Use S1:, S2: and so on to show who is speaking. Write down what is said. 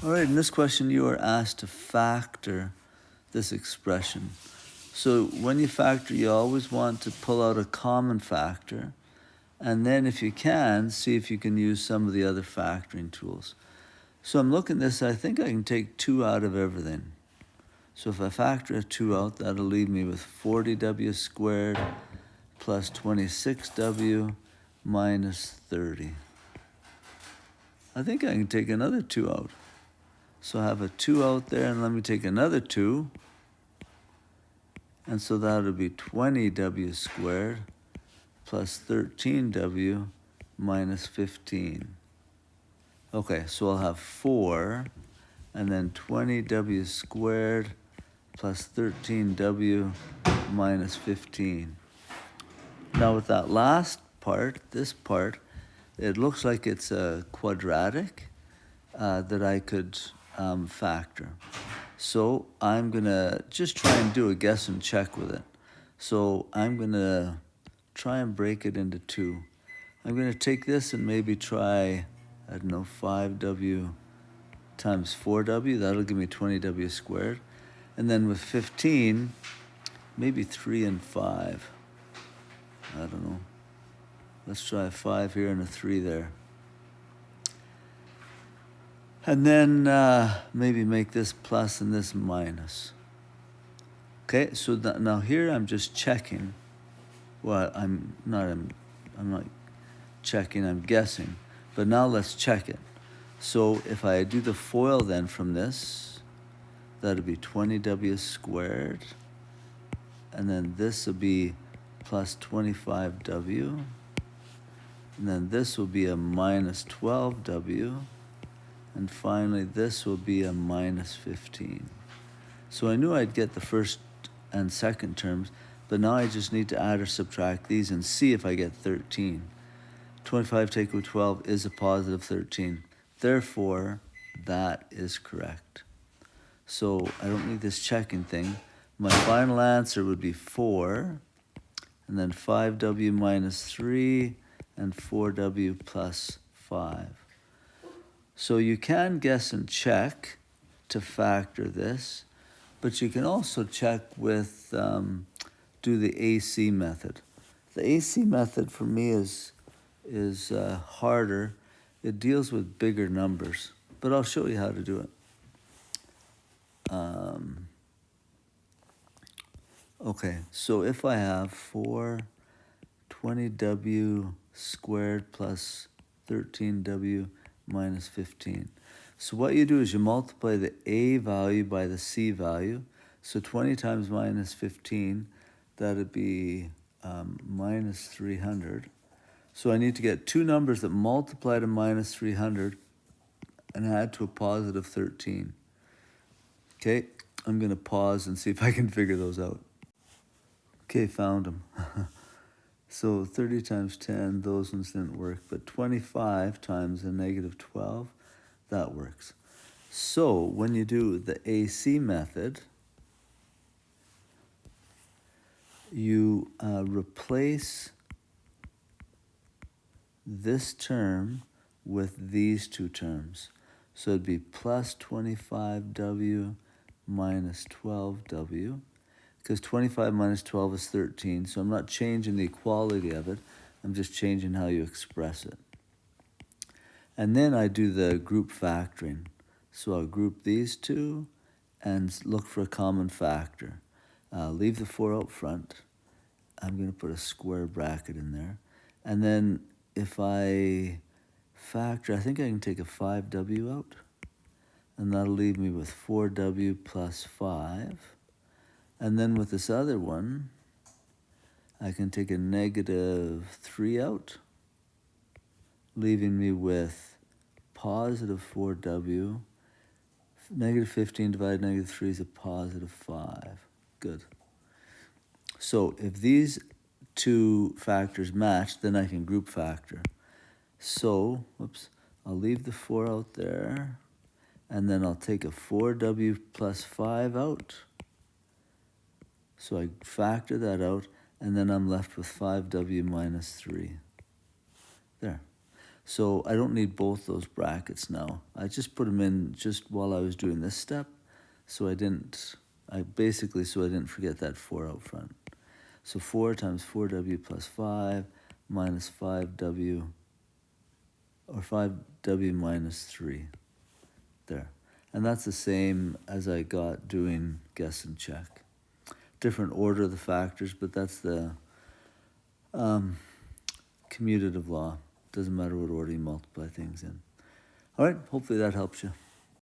S1: All right, in this question you are asked to factor this expression. So when you factor, you always want to pull out a common factor, and then if you can, see if you can use some of the other factoring tools. So I'm looking at this, I think I can take 2 out of everything. So if I factor a 2 out, that'll leave me with 40w squared plus 26w minus 30. I think I can take another 2 out. So I have a 2 out there, and let me take another 2. And so that would be 20w squared plus 13w minus 15. Okay, so I'll have 4, and then 20w squared plus 13w minus 15. Now with that last part, this part, it looks like it's a quadratic that I could factor. So I'm gonna just try and do a guess and check with it. So I'm gonna try and break it into 2. I'm gonna take this and maybe try, I don't know, 5w times 4w, that'll give me 20w squared. And then with 15, maybe 3 and 5. I don't know. Let's try a 5 here and a 3 there. And then maybe make this plus and this minus. Okay, so now here I'm just checking. Well, I'm not checking, I'm guessing. But now let's check it. So if I do the FOIL then from this, that'll be 20w squared. And then this will be plus 25w. And then this will be a minus 12w. And finally, this will be a minus 15. So I knew I'd get the first and second terms, but now I just need to add or subtract these and see if I get 13. 25 take away 12 is a positive 13. Therefore, that is correct. So I don't need this checking thing. My final answer would be 4, and then 5w minus 3, and 4w plus 5. So you can guess and check to factor this, but you can also check with, do the AC method. The AC method for me is harder. It deals with bigger numbers, but I'll show you how to do it. Okay, so if I have 420w squared plus 13w minus 15. So what you do is you multiply the A value by the C value. So 20 times minus 15, that'd be minus 300. So I need to get 2 numbers that multiply to minus 300 and add to a positive 13. Okay, I'm gonna pause and see if I can figure those out. Okay, found them. So 30 times 10, those ones didn't work, but 25 times a negative 12, that works. So when you do the AC method, you replace this term with these 2 terms. So it'd be plus 25w minus 12w. Because 25 minus 12 is 13, so I'm not changing the equality of it, I'm just changing how you express it. And then I do the group factoring. So I'll group these 2 and look for a common factor. Leave the 4 out front. I'm going to put a square bracket in there. And then if I factor, I think I can take a 5w out, and that'll leave me with 4w plus 5. And then with this other one, I can take a negative 3 out, leaving me with positive 4w. Negative 15 divided by negative 3 is a positive 5. Good. So if these 2 factors match, then I can group factor. So, I'll leave the 4 out there, and then I'll take a 4w plus 5 out. So I factor that out, and then I'm left with 5w minus 3. There. So I don't need both those brackets now. I just put them in just while I was doing this step, so I didn't forget that 4 out front. So 4 times 4w plus 5 minus 5w, or 5w minus 3, there. And that's the same as I got doing guess and check. Different order of the factors, but that's the commutative law. Doesn't matter what order you multiply things in. All right, hopefully that helps you.